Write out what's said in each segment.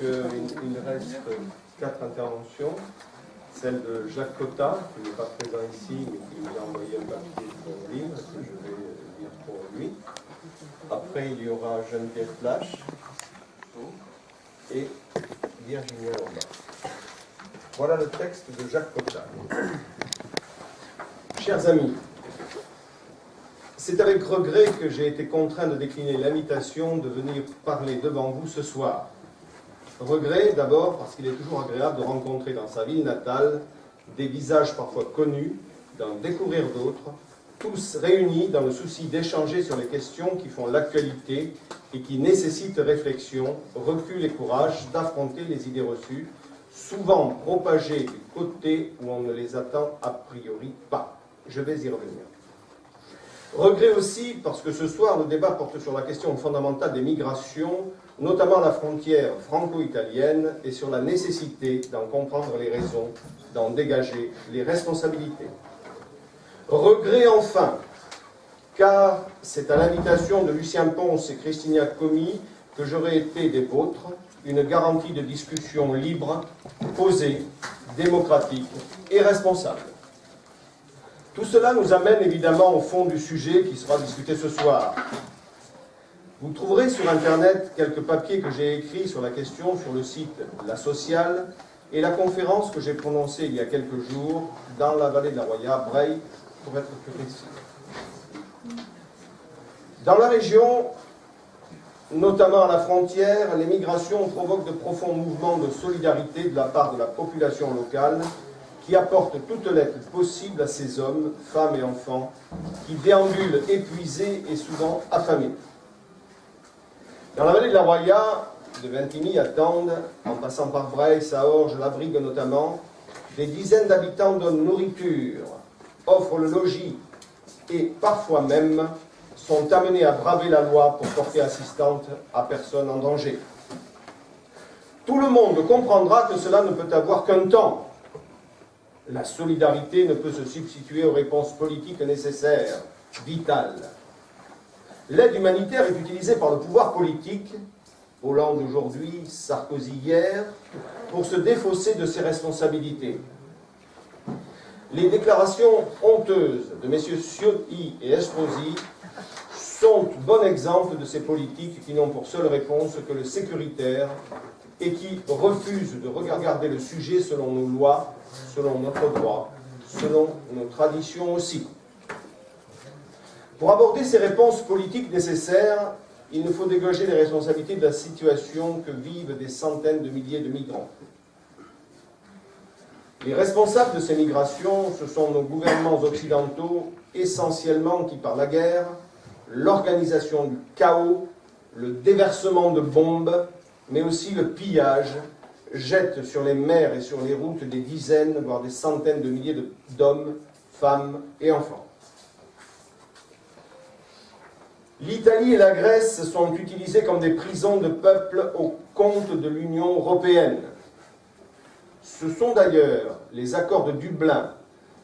il reste 4 interventions. Celle de Jacques Cotta, qui n'est pas présent ici, mais qui nous a envoyé un papier pour le livre, que je vais lire pour lui. Après, il y aura Geneviève Flash et Virginie Lombard. Voilà le texte de Jacques Cotta. Chers amis, c'est avec regret que j'ai été contraint de décliner l'invitation de venir parler devant vous ce soir. Regret d'abord parce qu'il est toujours agréable de rencontrer dans sa ville natale des visages parfois connus, d'en découvrir d'autres, tous réunis dans le souci d'échanger sur les questions qui font l'actualité et qui nécessitent réflexion, recul et courage d'affronter les idées reçues, souvent propagées du côté où on ne les attend a priori pas. Je vais y revenir. Regret aussi parce que ce soir, le débat porte sur la question fondamentale des migrations, notamment à la frontière franco-italienne, et sur la nécessité d'en comprendre les raisons, d'en dégager les responsabilités. Regret enfin, car c'est à l'invitation de Lucien Ponce et Christina Commi que j'aurais été des vôtres, une garantie de discussion libre, posée, démocratique et responsable. Tout cela nous amène évidemment au fond du sujet qui sera discuté ce soir. Vous trouverez sur Internet quelques papiers que j'ai écrits sur la question sur le site La Sociale et la conférence que j'ai prononcée il y a quelques jours dans la vallée de la Roya, Breil, pour être plus précis. Dans la région, notamment à la frontière, les migrations provoquent de profonds mouvements de solidarité de la part de la population locale qui apporte toute l'aide possible à ces hommes, femmes et enfants qui déambulent épuisés et souvent affamés. Dans la vallée de la Roya, de Vintimille à Tende, en passant par Breil, Saorge, La Brigue notamment, des dizaines d'habitants donnent nourriture, offrent le logis et parfois même sont amenés à braver la loi pour porter assistance à personnes en danger. Tout le monde comprendra que cela ne peut avoir qu'un temps. La solidarité ne peut se substituer aux réponses politiques nécessaires, vitales. L'aide humanitaire est utilisée par le pouvoir politique, Hollande aujourd'hui, Sarkozy hier, pour se défausser de ses responsabilités. Les déclarations honteuses de M. Ciotti et Estrosi sont bon exemple de ces politiques qui n'ont pour seule réponse que le sécuritaire et qui refusent de regarder le sujet selon nos lois, selon notre droit, selon nos traditions aussi. Pour aborder ces réponses politiques nécessaires, il nous faut dégager les responsabilités de la situation que vivent des centaines de milliers de migrants. Les responsables de ces migrations, ce sont nos gouvernements occidentaux, essentiellement qui, par la guerre, l'organisation du chaos, le déversement de bombes, mais aussi le pillage, jettent sur les mers et sur les routes des dizaines, voire des centaines de milliers d'hommes, femmes et enfants. L'Italie et la Grèce sont utilisées comme des prisons de peuples au compte de l'Union européenne. Ce sont d'ailleurs les accords de Dublin,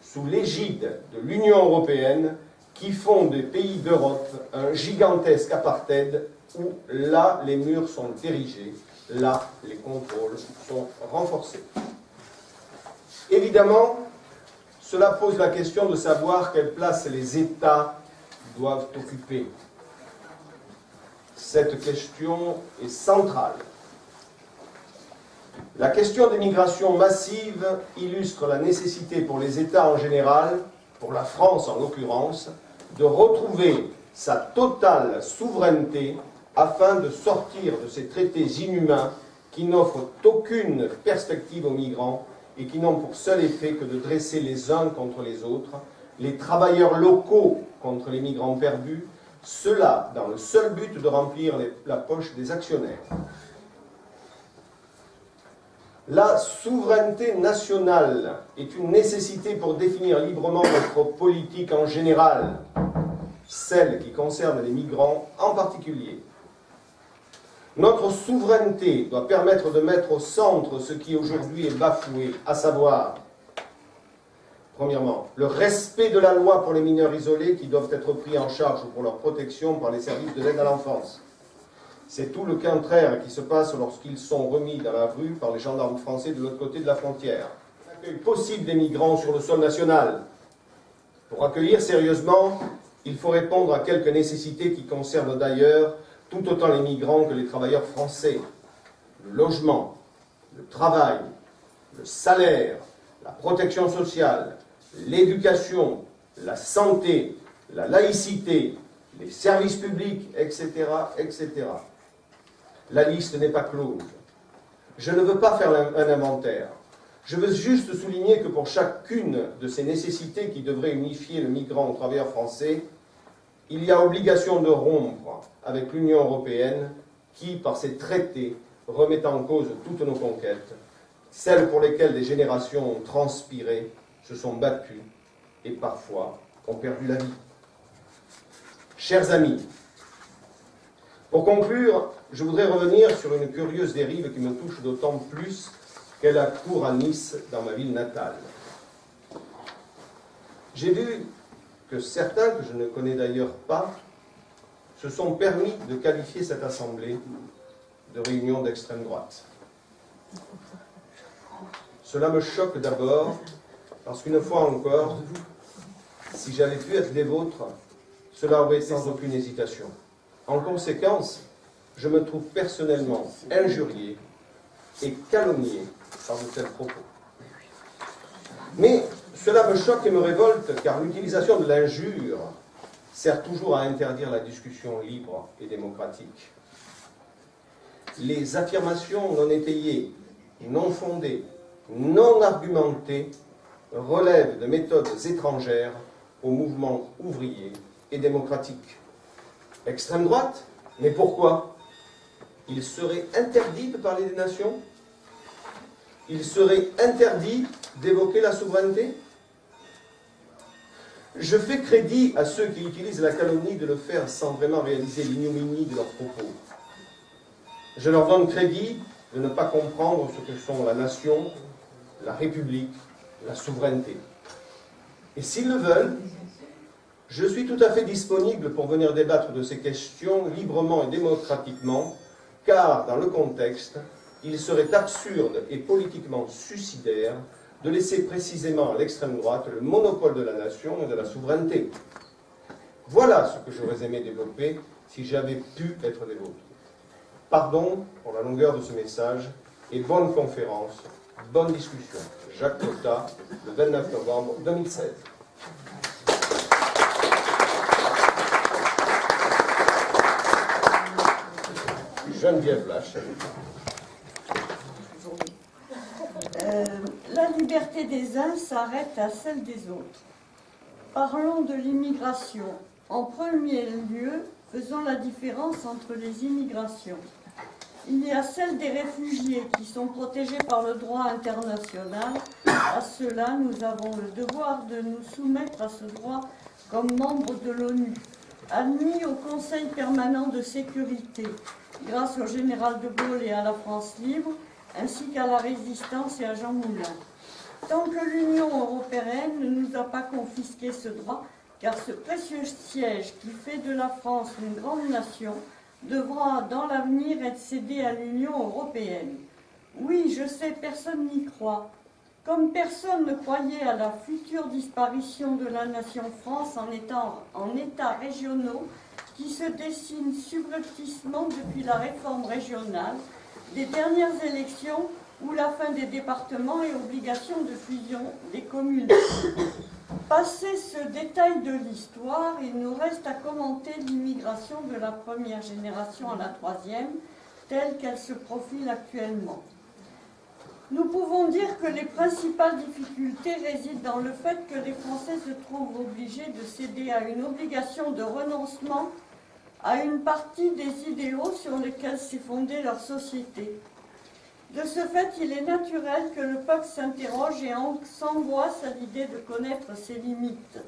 sous l'égide de l'Union européenne, qui font des pays d'Europe un gigantesque apartheid où là les murs sont érigés, là les contrôles sont renforcés. Évidemment, cela pose la question de savoir quelle place les États doivent occuper. Cette question est centrale. La question des migrations massives illustre la nécessité pour les États en général, pour la France en l'occurrence, de retrouver sa totale souveraineté afin de sortir de ces traités inhumains qui n'offrent aucune perspective aux migrants et qui n'ont pour seul effet que de dresser les uns contre les autres, les travailleurs locaux contre les migrants perdus, cela dans le seul but de remplir la poche des actionnaires. La souveraineté nationale est une nécessité pour définir librement notre politique en général, celle qui concerne les migrants en particulier. Notre souveraineté doit permettre de mettre au centre ce qui aujourd'hui est bafoué, à savoir, premièrement, le respect de la loi pour les mineurs isolés qui doivent être pris en charge pour leur protection par les services de l'aide à l'enfance. C'est tout le contraire qui se passe lorsqu'ils sont remis dans la rue par les gendarmes français de l'autre côté de la frontière. L'accueil possible des migrants sur le sol national. Pour accueillir sérieusement, il faut répondre à quelques nécessités qui concernent d'ailleurs tout autant les migrants que les travailleurs français. Le logement, le travail, le salaire, la protection sociale, l'éducation, la santé, la laïcité, les services publics, etc., etc. La liste n'est pas close. Je ne veux pas faire un inventaire. Je veux juste souligner que pour chacune de ces nécessités qui devraient unifier le migrant au travailleur français, il y a obligation de rompre avec l'Union européenne qui, par ses traités, remet en cause toutes nos conquêtes, celles pour lesquelles des générations ont transpiré, se sont battues et parfois ont perdu la vie. Chers amis, pour conclure, je voudrais revenir sur une curieuse dérive qui me touche d'autant plus qu'elle a cours à Nice, dans ma ville natale. J'ai vu que certains, que je ne connais d'ailleurs pas, se sont permis de qualifier cette assemblée de réunion d'extrême droite. Cela me choque d'abord, parce qu'une fois encore, si j'avais pu être des vôtres, cela aurait été sans aucune hésitation. En conséquence, je me trouve personnellement injurié et calomnié par de tels propos. Mais cela me choque et me révolte, car l'utilisation de l'injure sert toujours à interdire la discussion libre et démocratique. Les affirmations non étayées, non fondées, non argumentées relèvent de méthodes étrangères au mouvement ouvrier et démocratique. Extrême droite? Mais pourquoi? Il serait interdit de parler des nations? Il serait interdit d'évoquer la souveraineté? Je fais crédit à ceux qui utilisent la calomnie de le faire sans vraiment réaliser l'ignominie de leurs propos. Je leur donne crédit de ne pas comprendre ce que sont la nation, la République, la souveraineté. Et s'ils le veulent, je suis tout à fait disponible pour venir débattre de ces questions librement et démocratiquement, car dans le contexte, il serait absurde et politiquement suicidaire de laisser précisément à l'extrême droite le monopole de la nation et de la souveraineté. Voilà ce que j'aurais aimé développer si j'avais pu être des vôtres. Pardon pour la longueur de ce message et bonne conférence, bonne discussion. Jacques Cotta, le 29 novembre 2016. Geneviève Lache. La liberté des uns s'arrête à celle des autres. Parlons de l'immigration. En premier lieu, faisons la différence entre les immigrations. Il y a celle des réfugiés qui sont protégés par le droit international. À cela, nous avons le devoir de nous soumettre à ce droit comme membres de l'ONU, admis au Conseil permanent de sécurité, grâce au général de Gaulle et à la France libre, ainsi qu'à la Résistance et à Jean Moulin. Tant que l'Union européenne ne nous a pas confisqué ce droit, car ce précieux siège qui fait de la France une grande nation devra dans l'avenir être cédé à l'Union européenne. Oui, je sais, personne n'y croit. Comme personne ne croyait à la future disparition de la nation France en états régionaux qui se dessinent subrepticement depuis la réforme régionale, des dernières élections ou la fin des départements et obligation de fusion des communes. Passé ce détail de l'histoire, il nous reste à commenter l'immigration de la première génération à la troisième, telle qu'elle se profile actuellement. Nous pouvons dire que les principales difficultés résident dans le fait que les Français se trouvent obligés de céder à une obligation de renoncement à une partie des idéaux sur lesquels s'est fondée leur société. De ce fait, il est naturel que le peuple s'interroge et s'angoisse à l'idée de connaître ses limites.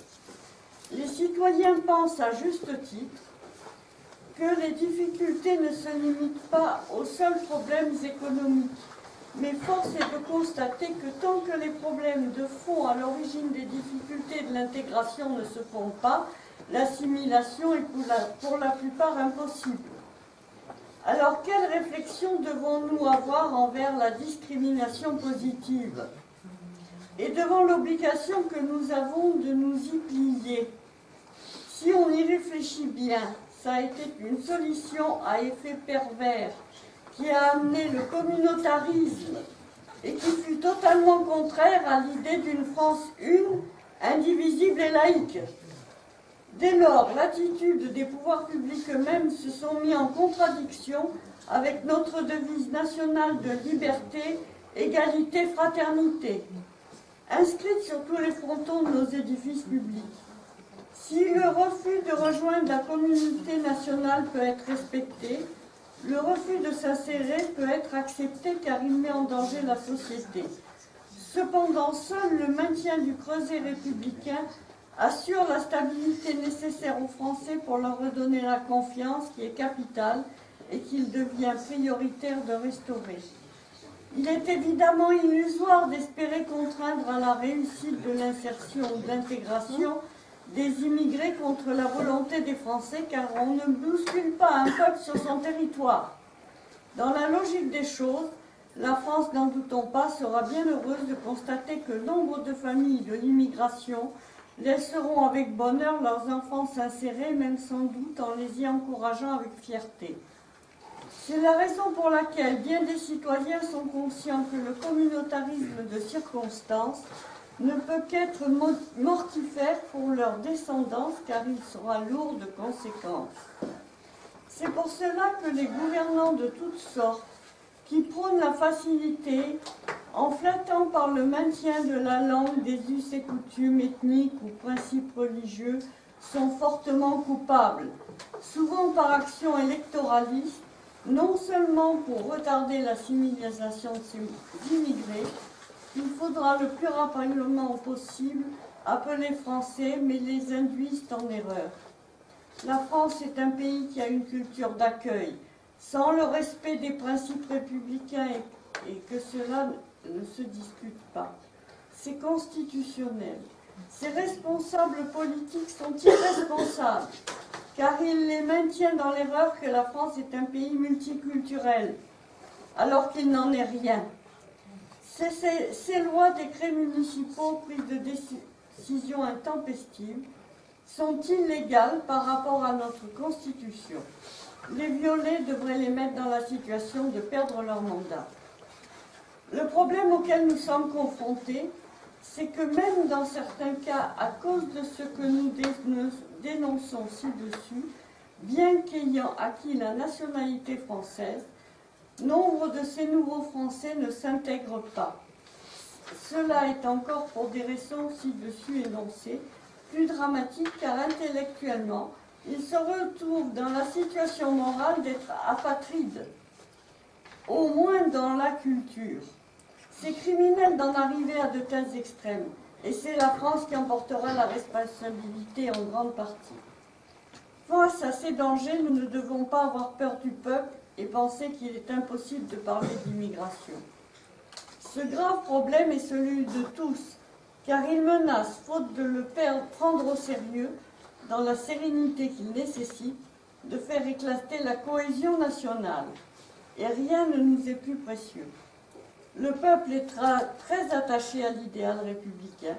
Les citoyens pensent à juste titre que les difficultés ne se limitent pas aux seuls problèmes économiques, mais force est de constater que tant que les problèmes de fond à l'origine des difficultés de l'intégration ne se font pas, l'assimilation est pour la plupart impossible. Alors, quelle réflexion devons-nous avoir envers la discrimination positive et devant l'obligation que nous avons de nous y plier? Si on y réfléchit bien, ça a été une solution à effet pervers qui a amené le communautarisme et qui fut totalement contraire à l'idée d'une France une, indivisible et laïque. Dès lors, l'attitude des pouvoirs publics eux-mêmes se sont mis en contradiction avec notre devise nationale de liberté, égalité, fraternité, inscrite sur tous les frontons de nos édifices publics. Si le refus de rejoindre la communauté nationale peut être respecté, le refus de s'insérer peut être accepté car il met en danger la société. Cependant, seul le maintien du creuset républicain assure la stabilité nécessaire aux Français pour leur redonner la confiance qui est capitale et qu'il devient prioritaire de restaurer. Il est évidemment illusoire d'espérer contraindre à la réussite de l'insertion ou de l'intégration des immigrés contre la volonté des Français, car on ne bouscule pas un peuple sur son territoire. Dans la logique des choses, la France, n'en doutons pas, sera bien heureuse de constater que nombre de familles de l'immigration laisseront avec bonheur leurs enfants s'insérer, même sans doute en les y encourageant avec fierté. C'est la raison pour laquelle bien des citoyens sont conscients que le communautarisme de circonstance ne peut qu'être mortifère pour leur descendance, car il sera lourd de conséquences. C'est pour cela que les gouvernants de toutes sortes, qui prônent la facilité, en flattant par le maintien de la langue des us et coutumes ethniques ou principes religieux, sont fortement coupables, souvent par action électoraliste, non seulement pour retarder l'assimilation de ces immigrés, qu'il faudra le plus rapidement possible appeler français, mais les induisent en erreur. La France est un pays qui a une culture d'accueil, sans le respect des principes républicains et que cela ne se discute pas. C'est constitutionnel. Ces responsables politiques sont irresponsables, car ils les maintiennent dans l'erreur que la France est un pays multiculturel, alors qu'il n'en est rien. Ces lois, décrets municipaux, prises de décisions intempestives, sont illégales par rapport à notre Constitution. Les violer devrait les mettre dans la situation de perdre leur mandat. Le problème auquel nous sommes confrontés, c'est que même dans certains cas, à cause de ce que nous dénonçons ci-dessus, bien qu'ayant acquis la nationalité française, nombre de ces nouveaux Français ne s'intègrent pas. Cela est encore pour des raisons ci-dessus énoncées, plus dramatiques car intellectuellement, ils se retrouvent dans la situation morale d'être apatrides, au moins dans la culture. C'est criminel d'en arriver à de tels extrêmes, et c'est la France qui en portera la responsabilité en grande partie. Face à ces dangers, nous ne devons pas avoir peur du peuple et penser qu'il est impossible de parler d'immigration. Ce grave problème est celui de tous, car il menace, faute de le prendre au sérieux, dans la sérénité qu'il nécessite, de faire éclater la cohésion nationale. Et rien ne nous est plus précieux. Le peuple est très attaché à l'idéal républicain.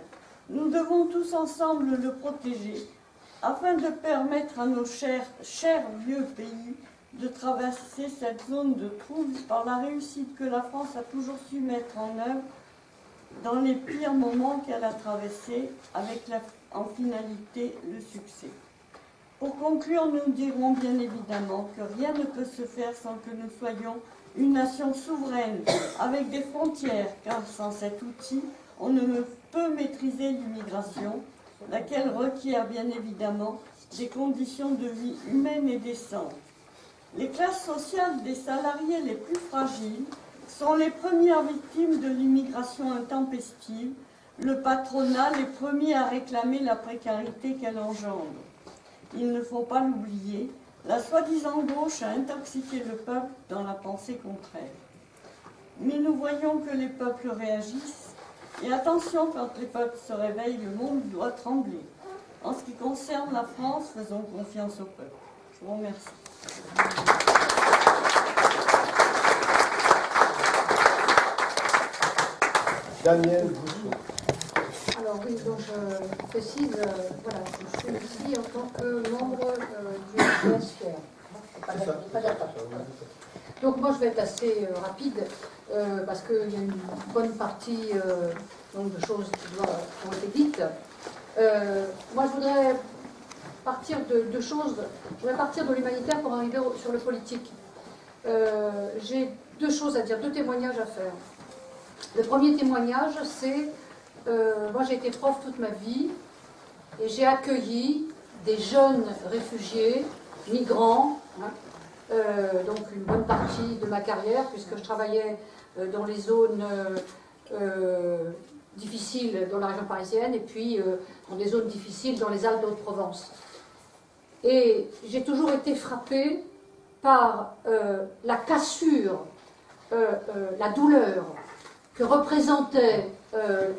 Nous devons tous ensemble le protéger, afin de permettre à nos chers vieux pays de traverser cette zone de trouble par la réussite que la France a toujours su mettre en œuvre dans les pires moments qu'elle a traversés, avec en finalité le succès. Pour conclure, nous dirons bien évidemment que rien ne peut se faire sans que nous soyons une nation souveraine, avec des frontières, car sans cet outil, on ne peut maîtriser l'immigration, laquelle requiert bien évidemment des conditions de vie humaines et décentes. Les classes sociales des salariés les plus fragiles sont les premières victimes de l'immigration intempestive, le patronat les premiers à réclamer la précarité qu'elle engendre. Il ne faut pas l'oublier, la soi-disant gauche a intoxiqué le peuple dans la pensée contraire. Mais nous voyons que les peuples réagissent, et attention, quand les peuples se réveillent, le monde doit trembler. En ce qui concerne la France, faisons confiance au peuple. Je vous remercie. Daniel Bousseau. Alors oui, donc je précise, voilà, je suis ici en tant que membre du PSFR. Pas d'attaque. Donc moi je vais être assez rapide parce qu'il y a une bonne partie donc, de choses qui ont été dites. Moi je voudrais partir de deux choses. Je voudrais partir de l'humanitaire pour arriver sur le politique. J'ai deux choses à dire, deux témoignages à faire. Le premier témoignage, c'est moi j'ai été prof toute ma vie et j'ai accueilli des jeunes réfugiés, migrants, hein, donc une bonne partie de ma carrière, puisque je travaillais dans les zones difficiles dans la région parisienne et puis dans des zones difficiles dans les Alpes d'Haute-Provence. Et j'ai toujours été frappée par la cassure, la douleur que représentait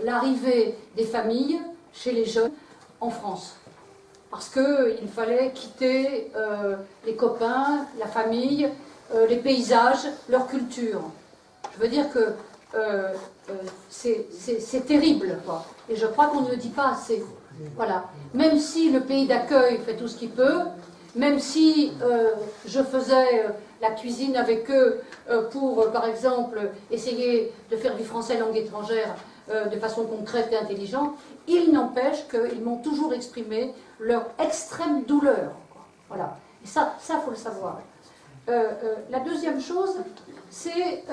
l'arrivée des familles chez les jeunes en France. Parce qu'il fallait quitter les copains, la famille, les paysages, leur culture. Je veux dire que c'est terrible, quoi. Et je crois qu'on ne le dit pas assez. Voilà. Même si le pays d'accueil fait tout ce qu'il peut, même si je faisais la cuisine avec eux pour, par exemple, essayer de faire du français langue étrangère de façon concrète et intelligente, il n'empêche qu'ils m'ont toujours exprimé leur extrême douleur. Voilà. Et ça, faut le savoir. La deuxième chose, c'est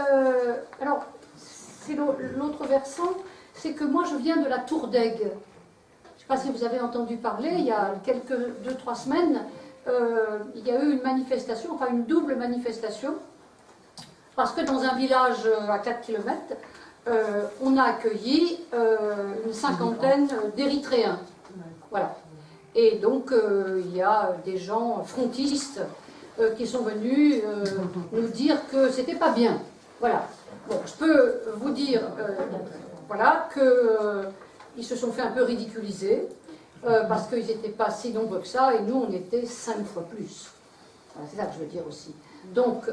alors c'est l'autre versant, c'est que moi je viens de la Tour d'Aigue. Je ne sais pas si vous avez entendu parler, il y a quelques 2-3 semaines, il y a eu une manifestation, enfin une double manifestation, parce que dans un village à 4 km, on a accueilli une cinquantaine d'Érythréens. Voilà. Et donc il y a des gens frontistes qui sont venus nous dire que c'était pas bien. Voilà. Bon, je peux vous dire voilà, qu'ils se sont fait un peu ridiculiser parce qu'ils n'étaient pas si nombreux que ça et nous on était 5 fois plus. Voilà, c'est ça que je veux dire aussi. Donc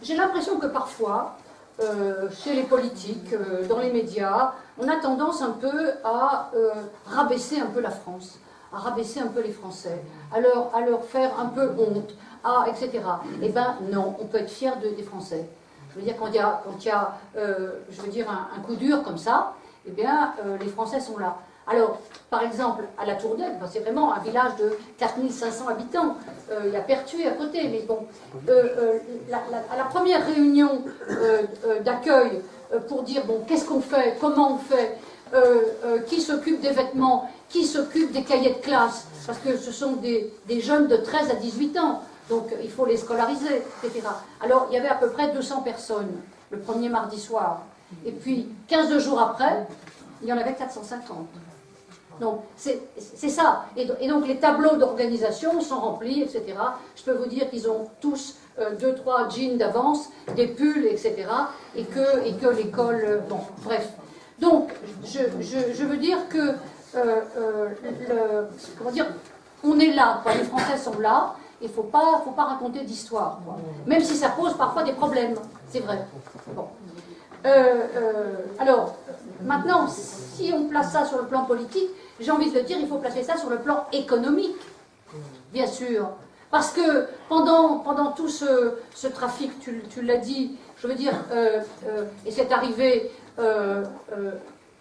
j'ai l'impression que parfois chez les politiques, dans les médias, on a tendance un peu à rabaisser un peu la France, à rabaisser un peu les Français, à leur faire un peu honte, etc. Eh bien non, on peut être fier des Français. Je veux dire, quand il y a je veux dire, un coup dur comme ça, eh bien les Français sont là. Alors, par exemple, à la Tour d'Aigue, c'est vraiment un village de 4500 habitants. Il y a Pertuis à côté, mais bon. À la première réunion d'accueil pour dire, bon, qu'est-ce qu'on fait, comment on fait, qui s'occupe des vêtements, qui s'occupe des cahiers de classe, parce que ce sont des jeunes de 13 à 18 ans, donc il faut les scolariser, etc. Alors, il y avait à peu près 200 personnes le premier mardi soir. Et puis, 15 jours après, il y en avait 450. Donc, c'est ça. Et donc, les tableaux d'organisation sont remplis, etc. Je peux vous dire qu'ils ont tous 2-3 jeans d'avance, des pulls, etc. Et que l'école... bon, bref. Donc, je veux dire que... comment dire, on est là, quoi. Les Français sont là. Il ne faut pas raconter d'histoire, quoi. Même si ça pose parfois des problèmes. C'est vrai. Bon. Alors, maintenant, si on place ça sur le plan politique, j'ai envie de le dire, il faut placer ça sur le plan économique, bien sûr. Parce que pendant tout ce trafic, tu l'as dit, je veux dire, et c'est arrivé,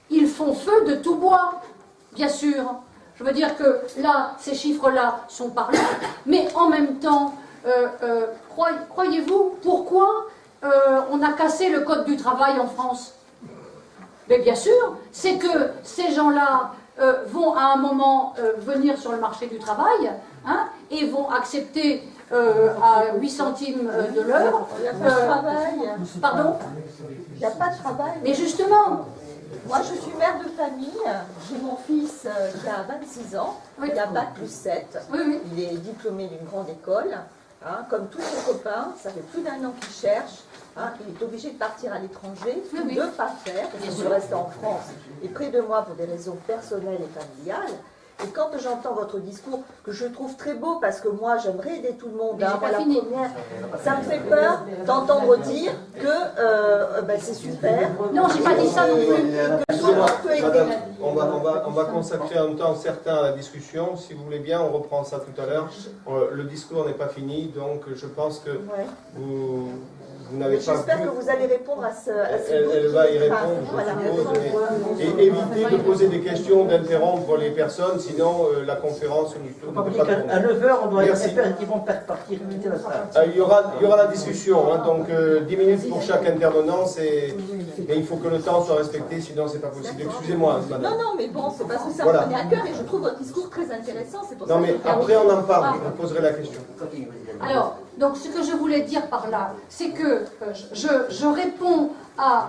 ils font feu de tout bois, bien sûr. Je veux dire que là, ces chiffres-là sont parlants, mais en même temps, croyez-vous, pourquoi on a cassé le code du travail en France? Mais bien sûr, c'est que ces gens-là vont à un moment venir sur le marché du travail, hein, et vont accepter à 8 centimes de l'heure. Il n'y a pas de travail. Pardon? Il n'y a pas de travail. Mais justement, moi je suis mère de famille, j'ai mon fils qui a 26 ans, oui. il a bac plus 7, Oui, oui. Il est diplômé d'une grande école, hein, comme tous ses copains, ça fait plus d'1 an qu'il cherche, hein, il est obligé de partir à l'étranger, Oui, de oui. ne pas faire, parce qu'il veut rester en France et près de moi pour des raisons personnelles et familiales. Et quand j'entends votre discours, que je trouve très beau, parce que moi j'aimerais aider tout le monde, Mais j'ai pas la fini. première, ça me fait peur d'entendre dire que ben, c'est super. Non, j'ai pas dit ça non plus. Que tout le monde peut aider. Madame, on va consacrer un temps certain à la discussion. Si vous voulez bien, on reprend ça tout à l'heure. Le discours n'est pas fini, donc je pense que Ouais. vous n'avez pas J'espère pu... que vous allez répondre à ce Elle va y répondre, voilà. je suppose. Et éviter de poser des questions, d'interrompre les personnes, sinon la conférence ne peut pas tourner. À 9h, on doit Merci. ils vont partir, quitter la salle. Il y aura la discussion, hein, donc 10 minutes pour chaque intervenant, mais il faut que le temps soit respecté, sinon c'est pas possible. Excusez-moi, madame. Non, mais bon, c'est parce que ça Voilà. me tenait à cœur et je trouve votre discours très intéressant. C'est pour Non ça mais que après on en parle, je vous poserai la question. Alors, donc ce que je voulais dire par là, c'est que je réponds à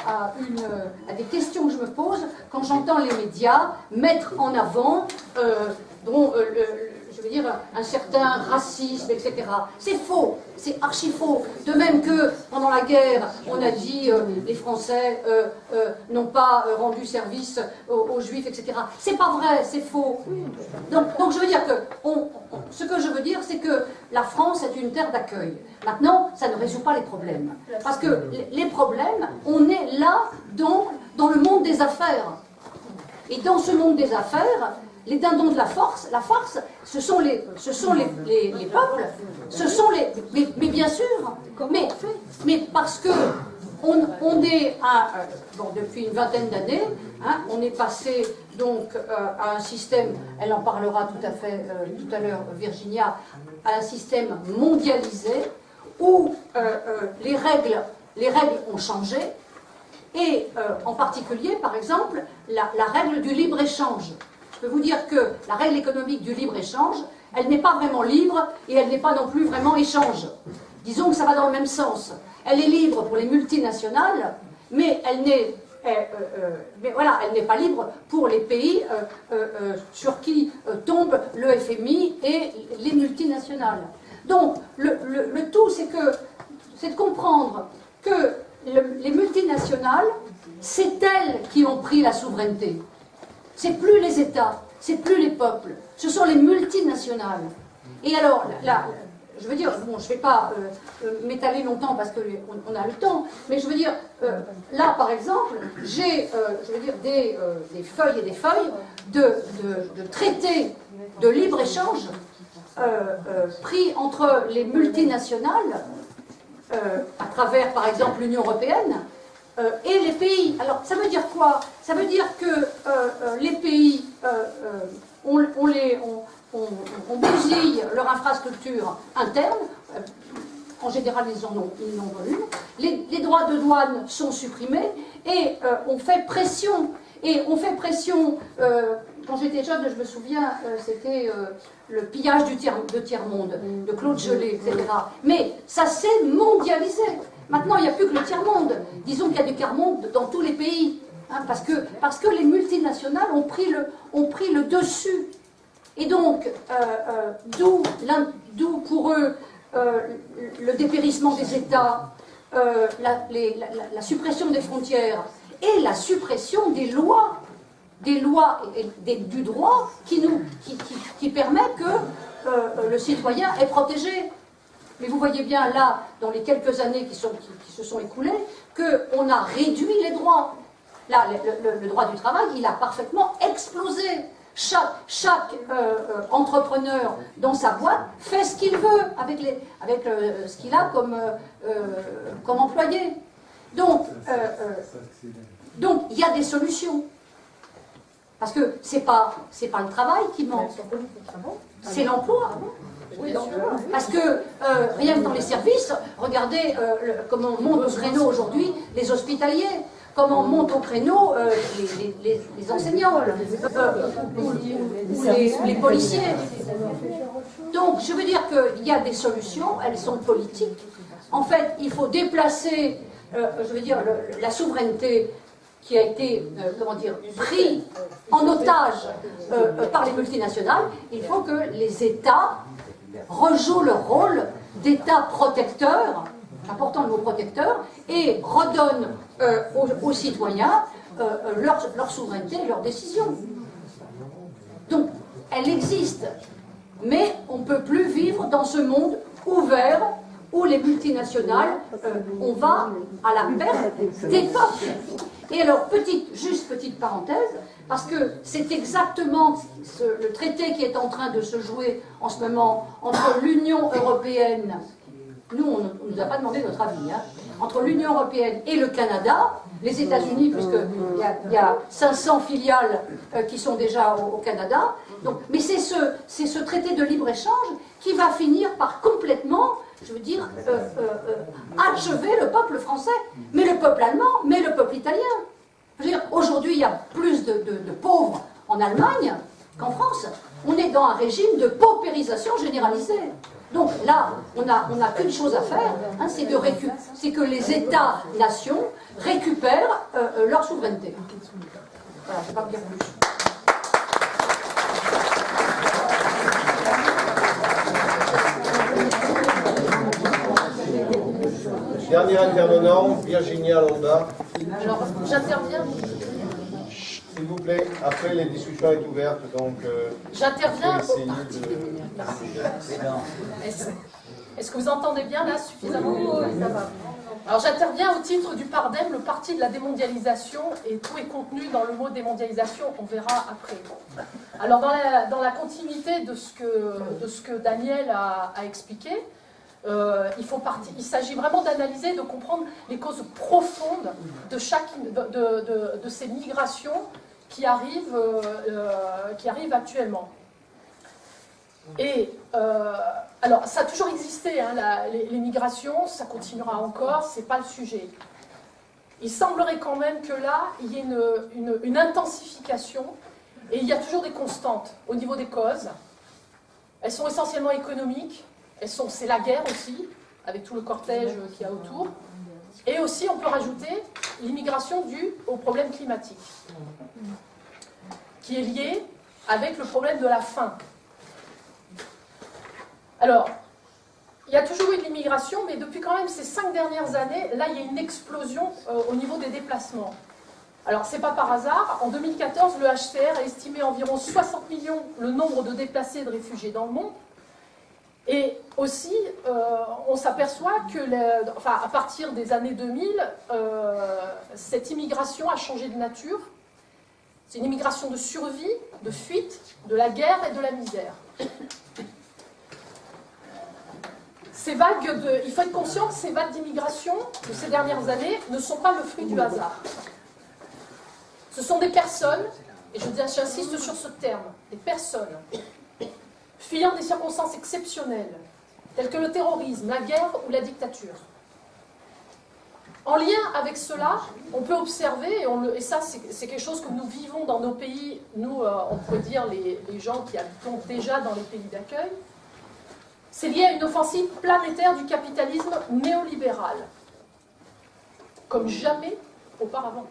des questions que je me pose quand j'entends les médias mettre en avant je veux dire, un certain racisme, etc. C'est faux, c'est archi faux. De même que pendant la guerre, on a dit les Français n'ont pas rendu service aux Juifs, etc. C'est pas vrai, c'est faux. Donc je veux dire que ce que je veux dire, c'est que la France est une terre d'accueil. Maintenant, ça ne résout pas les problèmes. Parce que les problèmes, on est là dans le monde des affaires. Et dans ce monde des affaires, les dindons de la farce, ce sont les peuples, ce sont les... Mais bien sûr, mais parce que on est depuis une vingtaine d'années, hein, on est passé donc à un système, elle en parlera tout à l'heure Virginia, à un système mondialisé où les règles ont changé, et en particulier, par exemple, la règle du libre-échange. Je peux vous dire que la règle économique du libre-échange, elle n'est pas vraiment libre et elle n'est pas non plus vraiment échange. Disons que ça va dans le même sens. Elle est libre pour les multinationales, mais elle n'est pas libre pour les pays sur qui tombe le FMI et les multinationales. Donc, le tout, c'est de comprendre que les multinationales, c'est elles qui ont pris la souveraineté. C'est plus les États, c'est plus les peuples, ce sont les multinationales. Et alors, là, je veux dire, bon, je ne vais pas m'étaler longtemps parce qu'on a le temps, mais je veux dire, là, par exemple, j'ai des feuilles et des feuilles de traités de libre-échange pris entre les multinationales, à travers, par exemple, l'Union européenne, et les pays. Alors, ça veut dire quoi? Ça veut dire que les pays, on bousille leur infrastructure interne. En général, ils en ont une. Les droits de douane sont supprimés et on fait pression. Et on fait pression. Quand j'étais jeune, je me souviens, c'était le pillage de tiers-monde, de Claude Gelée, etc. Mais ça s'est mondialisé. Maintenant, il n'y a plus que le tiers-monde. Disons qu'il y a du tiers-monde dans tous les pays. Hein, parce que les multinationales ont pris le dessus. Et donc, d'où pour eux le dépérissement des États, la suppression des frontières et la suppression des lois et du droit qui permet que le citoyen est protégé. Mais vous voyez bien là, dans les quelques années qui se sont écoulées, qu'on a réduit les droits. Là, le droit du travail, il a parfaitement explosé. Chaque entrepreneur dans sa boîte fait ce qu'il veut avec ce qu'il a comme employé. Donc, il y a des solutions. Parce que c'est pas le travail qui manque, c'est l'emploi. Parce que rien que dans les services, regardez comment montent au créneau aujourd'hui les hospitaliers, comment montent au créneau les enseignants, ou les policiers. Donc je veux dire qu'il y a des solutions, elles sont politiques. En fait, il faut déplacer, la souveraineté qui a été, pris en otage par les multinationales. Il faut que les États rejouent leur rôle d'État protecteur, important le mot protecteur, et redonnent aux citoyens leur souveraineté et leurs décisions. Donc, elle existe. Mais on ne peut plus vivre dans ce monde ouvert où les multinationales, on va à la perte des peuples. Et alors, petite parenthèse, parce que c'est exactement le traité qui est en train de se jouer en ce moment entre l'Union européenne, nous on ne nous a pas demandé notre avis, hein, entre l'Union européenne et le Canada, les États-Unis, puisqu'il y a 500 filiales qui sont déjà au Canada. Donc, mais c'est ce traité de libre-échange qui va finir par complètement, je veux dire, achever le peuple français, mais le peuple allemand, mais le peuple italien. Je veux dire, aujourd'hui, il y a plus de pauvres en Allemagne qu'en France. On est dans un régime de paupérisation généralisée. Donc là, on n'a qu'une chose à faire, hein, c'est que les États-nations récupèrent leur souveraineté. Voilà, je ne vais pas vous dire plus. Dernier intervenant, Virginia Londa. Alors, j'interviens. S'il vous plaît, après les discussions sont ouvertes, donc j'interviens. essayer de... Est-ce que vous entendez bien là suffisamment? Oui, ça va. Alors j'interviens au titre du PARDEM, le parti de la démondialisation, et tout est contenu dans le mot démondialisation, on verra après. Alors dans la continuité de ce que Daniel a expliqué, il s'agit vraiment d'analyser, de comprendre les causes profondes de ces migrations qui arrivent actuellement. Et alors, ça a toujours existé, hein, les migrations, ça continuera encore, c'est pas le sujet. Il semblerait quand même que là, il y ait une intensification, et il y a toujours des constantes au niveau des causes. Elles sont essentiellement économiques, c'est la guerre aussi, avec tout le cortège qu'il y a autour. Et aussi, on peut rajouter l'immigration due au problème climatique, qui est lié avec le problème de la faim. Alors, il y a toujours eu de l'immigration, mais depuis quand même ces 5 dernières années, là, il y a une explosion au niveau des déplacements. Alors, c'est pas par hasard. En 2014, le HCR a estimé environ 60 millions le nombre de déplacés et de réfugiés dans le monde. Et aussi, on s'aperçoit que, à partir des années 2000, cette immigration a changé de nature. C'est une immigration de survie, de fuite, de la guerre et de la misère. Ces vagues il faut être conscient que ces vagues d'immigration de ces dernières années ne sont pas le fruit du hasard. Ce sont des personnes, et j'insiste sur ce terme, des personnes fuyant des circonstances exceptionnelles, telles que le terrorisme, la guerre ou la dictature. En lien avec cela, on peut observer, et ça c'est quelque chose que nous vivons dans nos pays, nous, on pourrait dire les gens qui habitons déjà dans les pays d'accueil, c'est lié à une offensive planétaire du capitalisme néolibéral, comme jamais auparavant,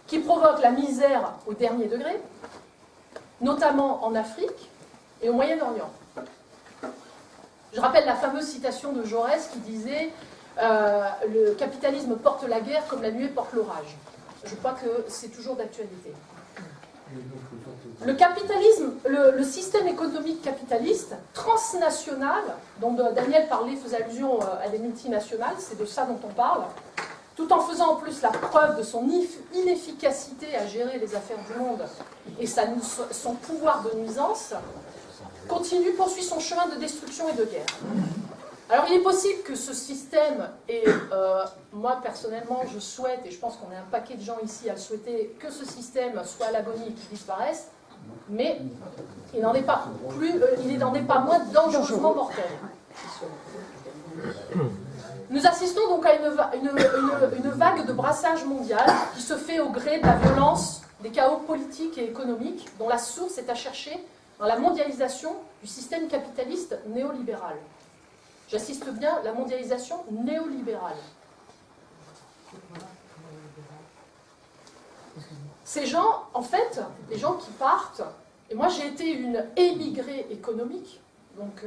qui provoque la misère au dernier degré, notamment en Afrique et au Moyen-Orient. Je rappelle la fameuse citation de Jaurès qui disait « Le capitalisme porte la guerre comme la nuée porte l'orage ». Je crois que c'est toujours d'actualité. Le capitalisme, le système économique capitaliste, transnational, dont Daniel parlait, faisait allusion à des multinationales, c'est de ça dont on parle, tout en faisant en plus la preuve de son inefficacité à gérer les affaires du monde et son pouvoir de nuisance, poursuit son chemin de destruction et de guerre. Alors il est possible que ce système, et moi personnellement je souhaite, et je pense qu'on est un paquet de gens ici à le souhaiter, que ce système soit à l'agonie et qu'il disparaisse, mais il n'en est pas moins dangereusement mortel. Nous assistons donc à une vague de brassage mondial qui se fait au gré de la violence, des chaos politiques et économiques, dont la source est à chercher dans la mondialisation du système capitaliste néolibéral. J'insiste bien, la mondialisation néolibérale. Ces gens, en fait, les gens qui partent, et moi j'ai été une émigrée économique, donc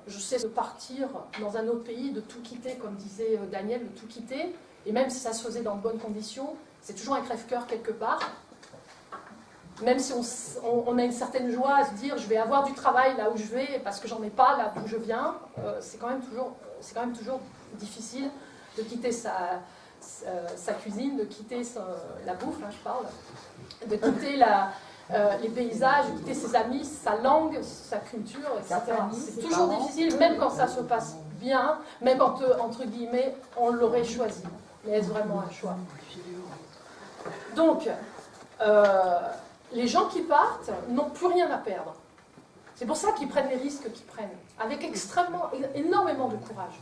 je sais de partir dans un autre pays, de tout quitter, comme disait Daniel, de tout quitter, et même si ça se faisait dans de bonnes conditions, c'est toujours un crève-cœur quelque part. même si on a une certaine joie à se dire je vais avoir du travail là où je vais parce que j'en ai pas là d'où je viens, c'est quand même toujours difficile de quitter sa cuisine, de quitter la bouffe, hein, je parle, de quitter les paysages, de quitter ses amis, sa langue, sa culture, etc. C'est toujours difficile, même quand ça se passe bien, même quand, entre guillemets, on l'aurait choisi. Mais est-ce vraiment un choix? Donc, les gens qui partent n'ont plus rien à perdre. C'est pour ça qu'ils prennent les risques qu'ils prennent, avec énormément de courage.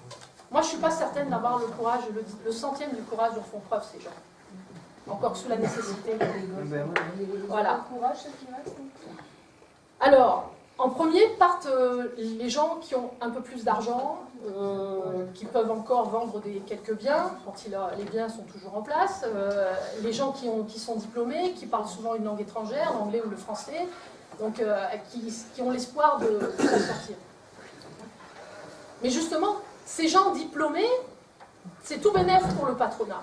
Moi, je ne suis pas certaine d'avoir le courage, le centième du courage dont font preuve ces gens. Encore sous la nécessité. Voilà. Alors, en premier partent les gens qui ont un peu plus d'argent, qui peuvent encore vendre quelques biens, quand les biens sont toujours en place, les gens qui sont diplômés, qui parlent souvent une langue étrangère, l'anglais ou le français, donc qui ont l'espoir de s'en sortir. Mais justement, ces gens diplômés, c'est tout bénef pour le patronat.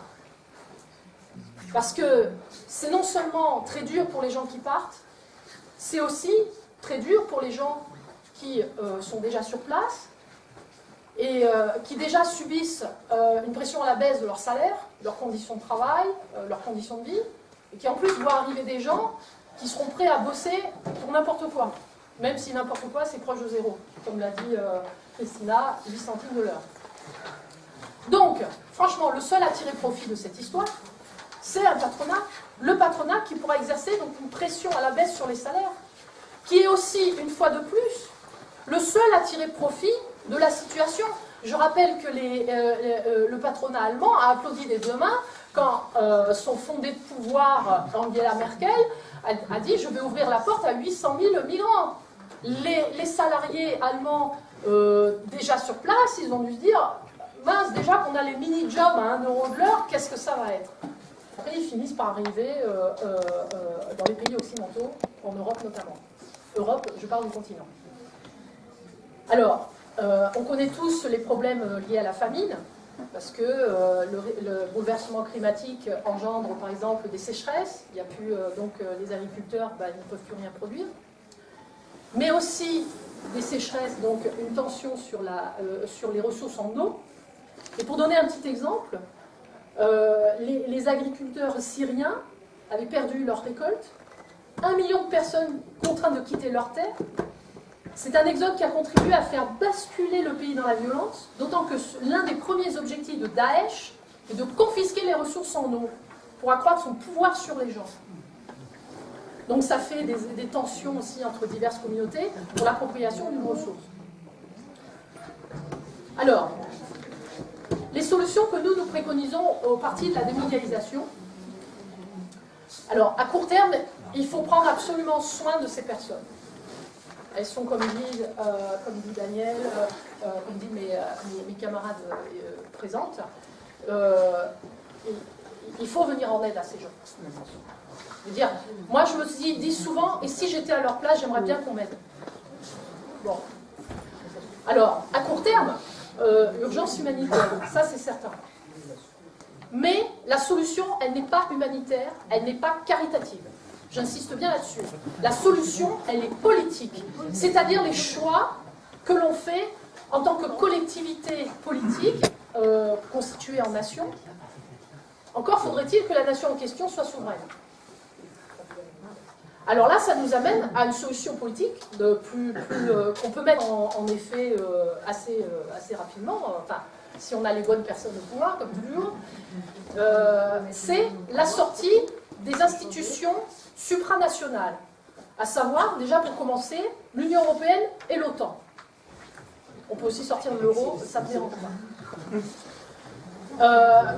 Parce que c'est non seulement très dur pour les gens qui partent, c'est aussi très dur pour les gens qui sont déjà sur place et qui déjà subissent une pression à la baisse de leur salaire, leurs conditions de travail, leurs conditions de vie, et qui en plus voient arriver des gens qui seront prêts à bosser pour n'importe quoi, même si n'importe quoi c'est proche de zéro, comme l'a dit Christina, 8 centimes de l'heure. Donc, franchement, le seul à tirer profit de cette histoire, c'est un patronat, le patronat qui pourra exercer donc une pression à la baisse sur les salaires, qui est aussi, une fois de plus, le seul à tirer profit de la situation. Je rappelle que le patronat allemand a applaudi des deux mains quand son fondé de pouvoir, Angela Merkel, a dit « je vais ouvrir la porte à 800 000 migrants ». Les salariés allemands déjà sur place, ils ont dû se dire « mince, déjà qu'on a les mini-jobs à 1 € de l'heure, qu'est-ce que ça va être ?» Après, ils finissent par arriver dans les pays occidentaux, en Europe notamment. Europe, je parle du continent. Alors, on connaît tous les problèmes liés à la famine, parce que le bouleversement climatique engendre par exemple des sécheresses, il n'y a plus, donc les agriculteurs ne peuvent plus rien produire, mais aussi des sécheresses, donc une tension sur les ressources en eau. Et pour donner un petit exemple, les agriculteurs syriens avaient perdu leur récolte, 1 million de personnes contraintes de quitter leur terre. C'est un exode qui a contribué à faire basculer le pays dans la violence, d'autant que l'un des premiers objectifs de Daesh est de confisquer les ressources en eau pour accroître son pouvoir sur les gens. Donc ça fait des tensions aussi entre diverses communautés pour l'appropriation d'une ressource. Alors, les solutions que nous préconisons au parti de la démondialisation. Alors, à court terme, il faut prendre absolument soin de ces personnes. Elles sont, comme dit Daniel, comme disent mes camarades présentes, il faut venir en aide à ces gens. Je veux dire, moi je me dis souvent, et si j'étais à leur place, j'aimerais bien qu'on m'aide. Bon. Alors, à court terme, urgence humanitaire, ça c'est certain. Mais la solution, elle n'est pas humanitaire, elle n'est pas caritative. J'insiste bien là-dessus. La solution, elle est politique. C'est-à-dire les choix que l'on fait en tant que collectivité politique constituée en nation. Encore faudrait-il que la nation en question soit souveraine. Alors là, ça nous amène à une solution politique qu'on peut mettre en effet assez rapidement, enfin, si on a les bonnes personnes au pouvoir, comme toujours. C'est la sortie des institutions supranationales, à savoir, déjà pour commencer, l'Union européenne et l'OTAN. On peut aussi sortir de l'euro, ça ne me dérange pas.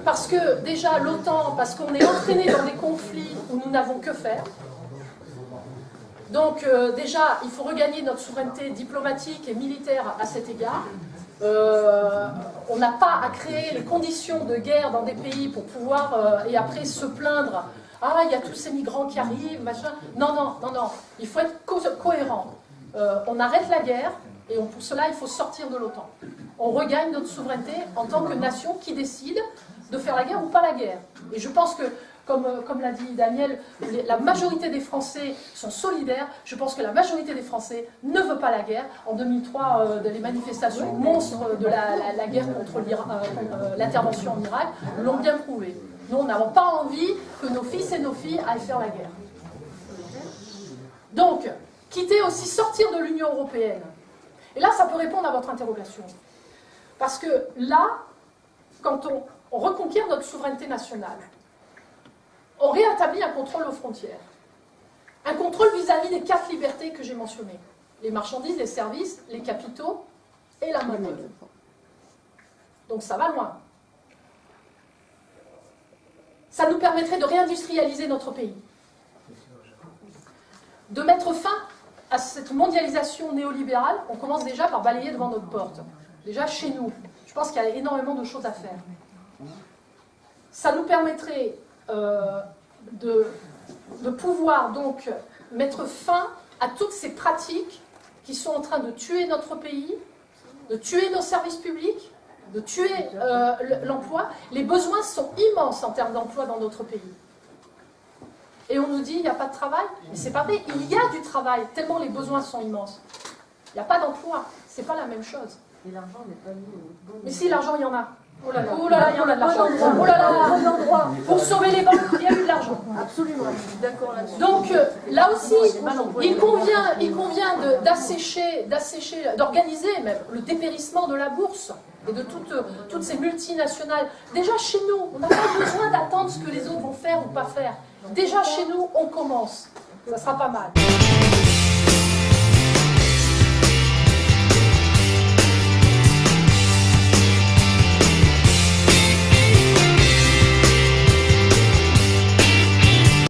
Parce que déjà l'OTAN, parce qu'on est entraîné dans des conflits où nous n'avons que faire. Donc déjà, il faut regagner notre souveraineté diplomatique et militaire à cet égard. On n'a pas à créer les conditions de guerre dans des pays pour pouvoir, et après se plaindre, ah, il y a tous ces migrants qui arrivent, machin. Non, non, non, non, il faut être cohérent. On arrête la guerre, et pour cela, il faut sortir de l'OTAN. On regagne notre souveraineté en tant que nation qui décide de faire la guerre ou pas la guerre. Et je pense que comme l'a dit Daniel, la majorité des Français sont solidaires. Je pense que la majorité des Français ne veut pas la guerre. En 2003, les manifestations monstres de la guerre contre l'intervention en Irak l'ont bien prouvé. Nous, n'avons pas envie que nos fils et nos filles aillent faire la guerre. Donc, quitter aussi, sortir de l'Union européenne. Et là, ça peut répondre à votre interrogation. Parce que là, quand on reconquiert notre souveraineté nationale, on rétablit un contrôle aux frontières. Un contrôle vis-à-vis des 4 libertés que j'ai mentionnées. Les marchandises, les services, les capitaux et la monnaie. Donc ça va loin. Ça nous permettrait de réindustrialiser notre pays. De mettre fin à cette mondialisation néolibérale. On commence déjà par balayer devant notre porte. Déjà chez nous. Je pense qu'il y a énormément de choses à faire. Ça nous permettrait de pouvoir donc mettre fin à toutes ces pratiques qui sont en train de tuer notre pays, de tuer nos services publics, de tuer l'emploi. Les besoins sont immenses en termes d'emploi dans notre pays. Et on nous dit il n'y a pas de travail, mais c'est pas vrai, il y a du travail, tellement les besoins sont immenses. Il n'y a pas d'emploi, c'est pas la même chose. Et l'argent n'est pas mis au bon. Mais si, l'argent, il y en a. Oh là là, il y en a de l'argent. Oh là là, pour sauver les banques, il y a eu de l'argent. Absolument, je suis d'accord là-dessus. Donc là aussi, il convient d'assécher, d'organiser même le dépérissement de la bourse et de toutes ces multinationales. Déjà chez nous, on n'a pas besoin d'attendre ce que les autres vont faire ou pas faire. Déjà chez nous, on commence. Ça sera pas mal.